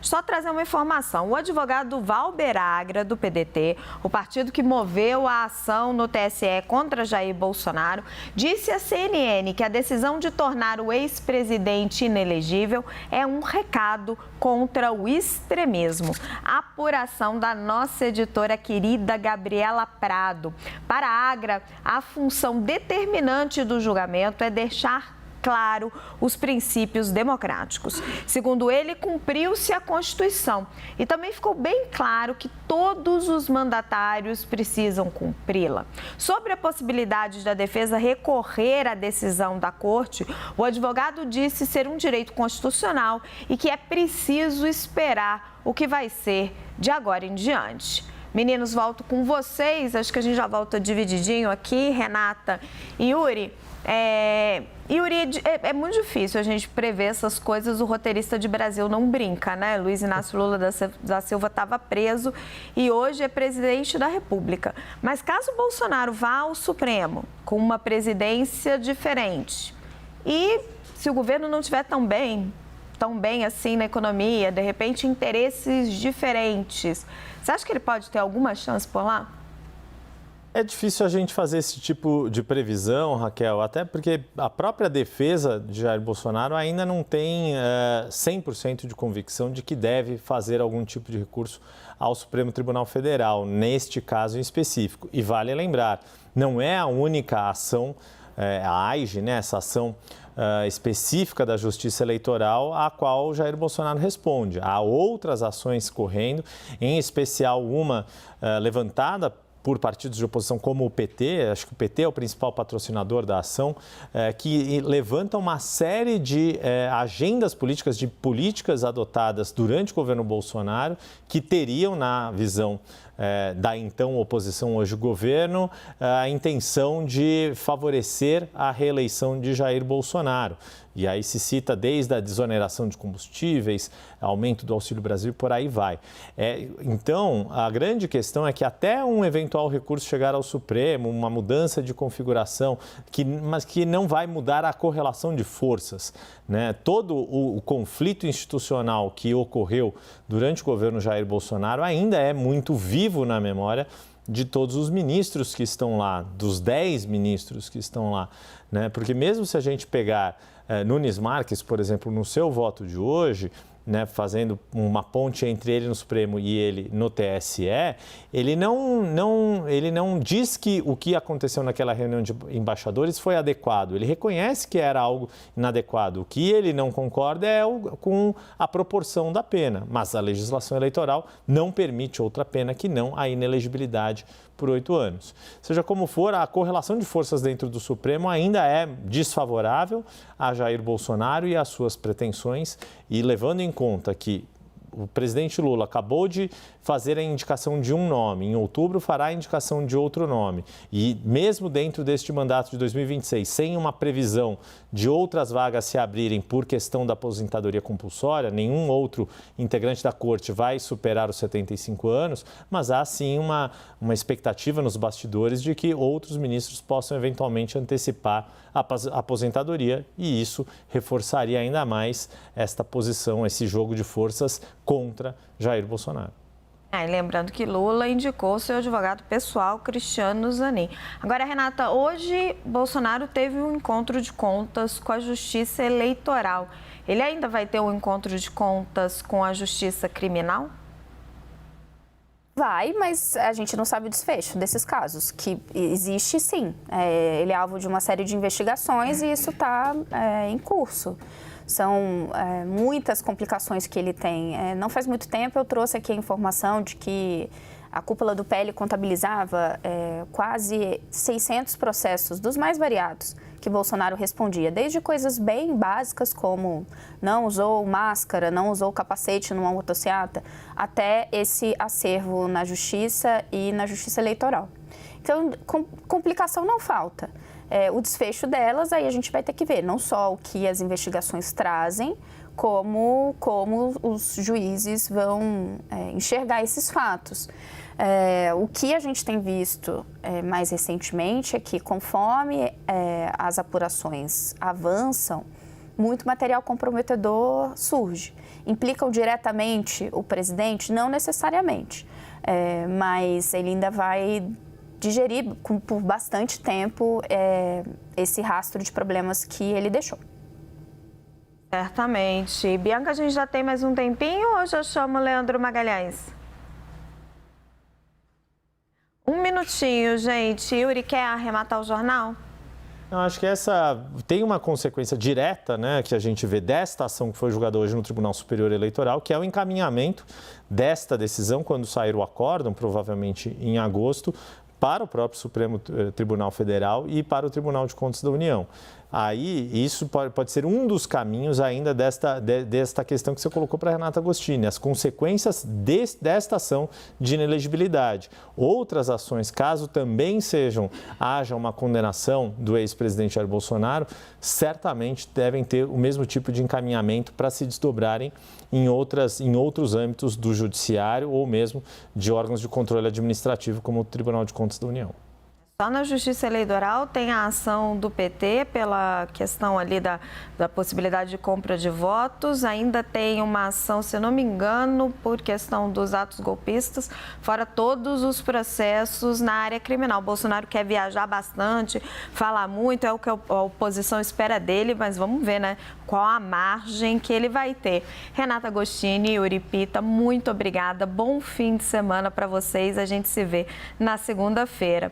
Só trazer uma informação, o advogado Valber Agra, do PDT, o partido que moveu a ação no TSE contra Jair Bolsonaro, disse à CNN que a decisão de tornar o ex-presidente inelegível é um recado contra o extremismo. A apuração da nossa editora querida Gabriela Prado. Para Agra, a função determinante do julgamento é deixar claro os princípios democráticos. Segundo ele, cumpriu-se a Constituição e também ficou bem claro que todos os mandatários precisam cumpri-la. Sobre a possibilidade da defesa recorrer à decisão da Corte, o advogado disse ser um direito constitucional e que é preciso esperar o que vai ser de agora em diante. Meninos, volto com vocês. Acho que a gente já volta divididinho aqui, Renata e Yuri. Yuri, é muito difícil a gente prever essas coisas, o roteirista de Brasil não brinca, né? Luiz Inácio Lula da Silva estava preso e hoje é presidente da República. Mas caso Bolsonaro vá ao Supremo com uma presidência diferente e se o governo não estiver tão bem assim na economia, de repente interesses diferentes, você acha que ele pode ter alguma chance por lá? É difícil a gente fazer esse tipo de previsão, Raquel, até porque a própria defesa de Jair Bolsonaro ainda não tem 100% de convicção de que deve fazer algum tipo de recurso ao Supremo Tribunal Federal, neste caso em específico. E vale lembrar, não é a única ação, a AIGE, né, essa ação específica da Justiça Eleitoral a qual Jair Bolsonaro responde. Há outras ações correndo, em especial uma levantada por partidos de oposição como o PT, acho que o PT é o principal patrocinador da ação, que levanta uma série de agendas políticas, de políticas adotadas durante o governo Bolsonaro, que teriam, na visão da então oposição, hoje governo, a intenção de favorecer a reeleição de Jair Bolsonaro. E aí se cita desde a desoneração de combustíveis, aumento do Auxílio Brasil, por aí vai. Então, a grande questão é que até um eventual recurso chegar ao Supremo, uma mudança de configuração, mas que não vai mudar a correlação de forças, né? Todo o conflito institucional que ocorreu durante o governo Jair Bolsonaro ainda é muito vivo na memória de todos os ministros que estão lá, dos 10 ministros que estão lá, né? Porque mesmo se a gente pegar Nunes Marques, por exemplo, no seu voto de hoje, né, fazendo uma ponte entre ele no Supremo e ele no TSE, ele não diz que o que aconteceu naquela reunião de embaixadores foi adequado. Ele reconhece que era algo inadequado. O que ele não concorda é com a proporção da pena, mas a legislação eleitoral não permite outra pena que não a inelegibilidade por 8 anos. Seja como for, a correlação de forças dentro do Supremo ainda é desfavorável a Jair Bolsonaro e às suas pretensões, e levando em conta que o presidente Lula acabou de fazer a indicação de um nome, em outubro fará a indicação de outro nome. E mesmo dentro deste mandato de 2026, sem uma previsão de outras vagas se abrirem por questão da aposentadoria compulsória, nenhum outro integrante da corte vai superar os 75 anos, mas há sim uma expectativa nos bastidores de que outros ministros possam eventualmente antecipar a aposentadoria, e isso reforçaria ainda mais esta posição, esse jogo de forças contra Jair Bolsonaro. Lembrando que Lula indicou seu advogado pessoal, Cristiano Zanin. Agora, Renata, hoje Bolsonaro teve um encontro de contas com a Justiça Eleitoral. Ele ainda vai ter um encontro de contas com a Justiça Criminal? Vai, mas a gente não sabe o desfecho desses casos, que existe sim. Ele é alvo de uma série de investigações e isso está em curso. São muitas complicações que ele tem. Não faz muito tempo eu trouxe aqui a informação de que a cúpula do PL contabilizava quase 600 processos, dos mais variados, que Bolsonaro respondia. Desde coisas bem básicas como não usou máscara, não usou capacete numa motociata, até esse acervo na Justiça e na Justiça Eleitoral. Então, complicação não falta. O desfecho delas, aí a gente vai ter que ver, não só o que as investigações trazem, como os juízes vão enxergar esses fatos. O que a gente tem visto mais recentemente é que, conforme as apurações avançam, muito material comprometedor surge. Implicam diretamente o presidente? Não necessariamente, mas ele ainda vai digerir por bastante tempo esse rastro de problemas que ele deixou. Certamente. Bianca, a gente já tem mais um tempinho ou já chamo o Leandro Magalhães? Um minutinho, gente. Yuri, quer arrematar o jornal? Eu acho que essa tem uma consequência direta, né, que a gente vê desta ação que foi julgada hoje no Tribunal Superior Eleitoral, que é o encaminhamento desta decisão, quando sair o acórdão, provavelmente em agosto, para o próprio Supremo Tribunal Federal e para o Tribunal de Contas da União. Aí, isso pode ser um dos caminhos ainda desta questão que você colocou para a Renata Agostini, as consequências desta ação de inelegibilidade. Outras ações, caso também haja uma condenação do ex-presidente Jair Bolsonaro, certamente devem ter o mesmo tipo de encaminhamento para se desdobrarem em outros âmbitos do judiciário ou mesmo de órgãos de controle administrativo, como o Tribunal de Contas da União. Só na Justiça Eleitoral tem a ação do PT pela questão ali da possibilidade de compra de votos. Ainda tem uma ação, se não me engano, por questão dos atos golpistas, fora todos os processos na área criminal. O Bolsonaro quer viajar bastante, falar muito, é o que a oposição espera dele, mas vamos ver, né, qual a margem que ele vai ter. Renata Agostini e Yuri Pita, muito obrigada. Bom fim de semana para vocês. A gente se vê na segunda-feira.